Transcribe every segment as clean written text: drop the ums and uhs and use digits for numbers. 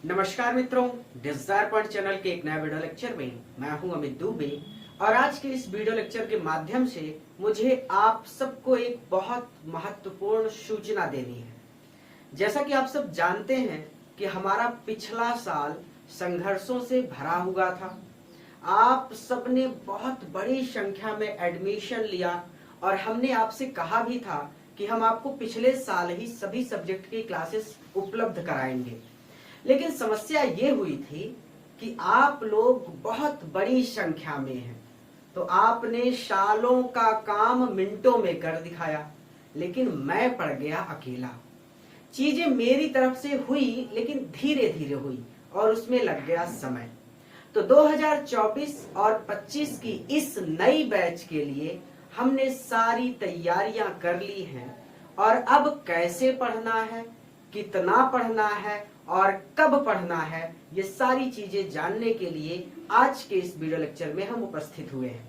नमस्कार मित्रों, Dzire point channel के एक नए वीडियो लेक्चर में मैं हूं अमित दुबे। और आज के इस वीडियो लेक्चर के माध्यम से मुझे आप सबको एक बहुत महत्वपूर्ण सूचना देनी है। जैसा कि आप सब जानते हैं कि हमारा पिछला साल संघर्षों से भरा हुआ था। आप सबने बहुत बड़ी संख्या में एडमिशन लिया और हमने आपसे कहा भी था कि हम आपको पिछले साल ही सभी सब्जेक्ट की क्लासेस उपलब्ध कराएंगे। लेकिन समस्या ये हुई थी कि आप लोग बहुत बड़ी संख्या में हैं, तो आपने सालों का काम मिनटों में कर दिखाया, लेकिन मैं पड़ गया अकेला। चीजें मेरी तरफ से हुई, लेकिन धीरे धीरे हुई और उसमें लग गया समय। तो 2024 और 25 की इस नई बैच के लिए हमने सारी तैयारियां कर ली हैं और अब कैसे पढ़ना है, कितना पढ़ना है और कब पढ़ना है, ये सारी चीजें जानने के लिए आज के इस वीडियो लेक्चर में हम उपस्थित हुए हैं।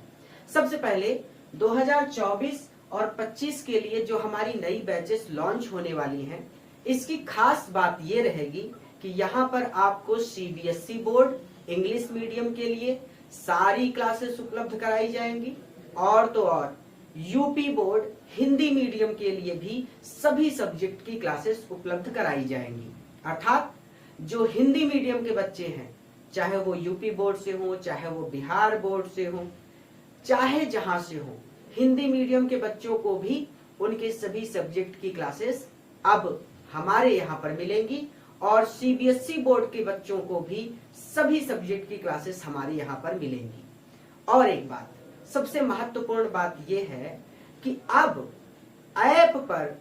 सबसे पहले 2024 और 25 के लिए जो हमारी नई बैचेस लॉन्च होने वाली हैं, इसकी खास बात ये रहेगी कि यहाँ पर आपको सीबीएसई बोर्ड इंग्लिश मीडियम के लिए सारी क्लासेस उपलब्ध कराई जाएंगी और तो और यूपी बोर्ड हिंदी मीडियम के लिए भी सभी सब्जेक्ट की क्लासेस उपलब्ध कराई जाएंगी। अर्थात जो हिंदी मीडियम के बच्चे हैं, चाहे वो यूपी बोर्ड से हो, चाहे वो बिहार बोर्ड से हो, चाहे जहां से हो, हिंदी मीडियम के बच्चों को भी उनके सभी सब्जेक्ट की क्लासेस अब हमारे यहाँ पर मिलेंगी और सीबीएसई बोर्ड के बच्चों को भी सभी सब्जेक्ट की क्लासेस हमारे यहाँ पर मिलेंगी। और एक बात, सबसे महत्वपूर्ण बात यह है कि अब ऐप पर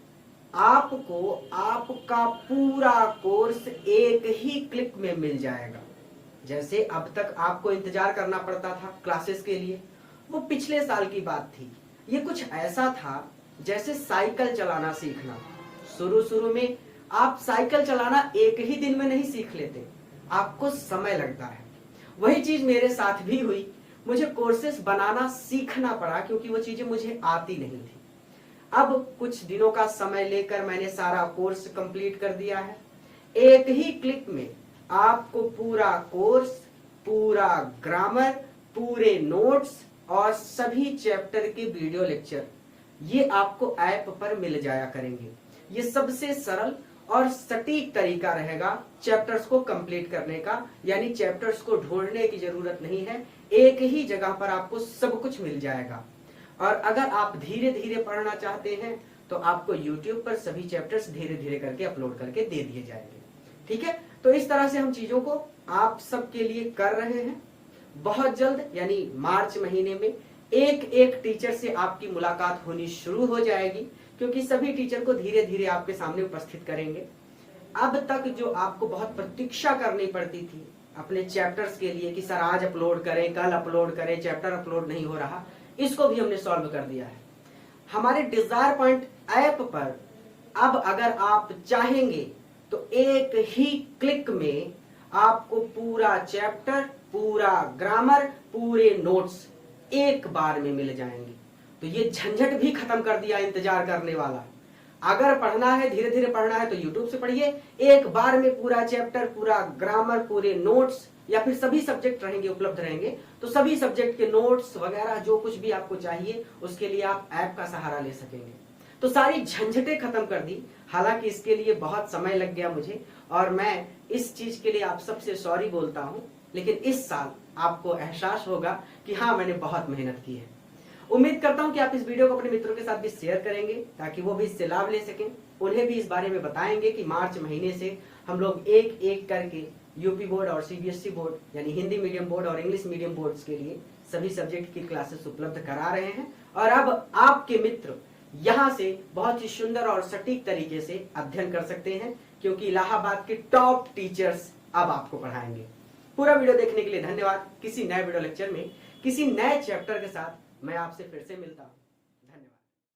आपको आपका पूरा कोर्स एक ही क्लिक में मिल जाएगा। जैसे अब तक आपको इंतजार करना पड़ता था क्लासेस के लिए, वो पिछले साल की बात थी। ये कुछ ऐसा था जैसे साइकिल चलाना सीखना। शुरू में आप साइकिल चलाना एक ही दिन में नहीं सीख लेते, आपको समय लगता है। वही चीज मेरे साथ भी हुई। मुझे कोर्सेस बनाना सीखना पड़ा क्योंकि वो चीजें मुझे आती नहीं थी। अब कुछ दिनों का समय लेकर मैंने सारा कोर्स कंप्लीट कर दिया है। एक ही क्लिक में आपको पूरा कोर्स, पूरा ग्रामर, पूरे नोट्स और सभी चैप्टर के वीडियो लेक्चर ये आपको ऐप पर मिल जाया करेंगे। ये सबसे सरल और सटीक तरीका रहेगा चैप्टर्स को कंप्लीट करने का, यानी चैप्टर्स को ढूंढने की जरूरत नहीं है, एक ही जगह पर आपको सब कुछ मिल जाएगा। और अगर आप धीरे धीरे पढ़ना चाहते हैं तो आपको YouTube पर सभी चैप्टर्स धीरे धीरे करके अपलोड करके दे दिए जाएंगे। ठीक है, तो इस तरह से हम चीजों को आप सबके लिए कर रहे हैं। बहुत जल्द यानी मार्च महीने में एक एक टीचर से आपकी मुलाकात होनी शुरू हो जाएगी, क्योंकि सभी टीचर को धीरे धीरे आपके सामने उपस्थित करेंगे। अब तक जो आपको बहुत प्रतीक्षा करनी पड़ती थी अपने चैप्टर्स के लिए कि सर आज अपलोड करें, कल अपलोड करें, चैप्टर अपलोड नहीं हो रहा, इसको भी हमने सॉल्व कर दिया है। हमारे डिजायर पॉइंट ऐप पर अब अगर आप चाहेंगे तो एक ही क्लिक में आपको पूरा चैप्टर, पूरा ग्रामर, पूरे नोट्स एक बार में मिल जाएंगे। तो ये झंझट भी खत्म कर दिया इंतजार करने वाला। अगर पढ़ना है, धीरे धीरे पढ़ना है तो YouTube से पढ़िए, एक बार में पूरा चैप्टर, पूरा ग्रामर, पूरे नोट्स या फिर सभी सब्जेक्ट रहेंगे, उपलब्ध रहेंगे। तो सभी सब्जेक्ट के नोट्स वगैरह जो कुछ भी आपको चाहिए उसके लिए आप ऐप का सहारा ले सकेंगे। तो सारी झंझटें खत्म कर दी। हालांकि इसके लिए बहुत समय लग गया मुझे और मैं इस चीज के लिए आप सबसे सॉरी बोलता हूं, लेकिन इस साल आपको एहसास होगा कि हाँ, मैंने बहुत मेहनत की है। उम्मीद करता हूं कि आप इस वीडियो को अपने मित्रों के साथ भी शेयर करेंगे ताकि वो भी इससे लाभ ले सकें। उन्हें भी इस बारे में बताएंगे कि मार्च महीने से हम लोग एक एक करके यूपी बोर्ड और सीबीएसई बोर्ड यानी हिंदी मीडियम बोर्ड और इंग्लिश मीडियम बोर्ड्स के लिए सभी सब्जेक्ट की क्लासेस उपलब्ध करा रहे हैं। और अब आपके मित्र यहाँ से बहुत ही सुंदर और सटीक तरीके से अध्ययन कर सकते हैं, क्योंकि इलाहाबाद के टॉप टीचर्स अब आपको पढ़ाएंगे। पूरा वीडियो देखने के लिए धन्यवाद। किसी नए वीडियो लेक्चर में किसी नए चैप्टर के साथ मैं आपसे फिर से मिलता हूँ।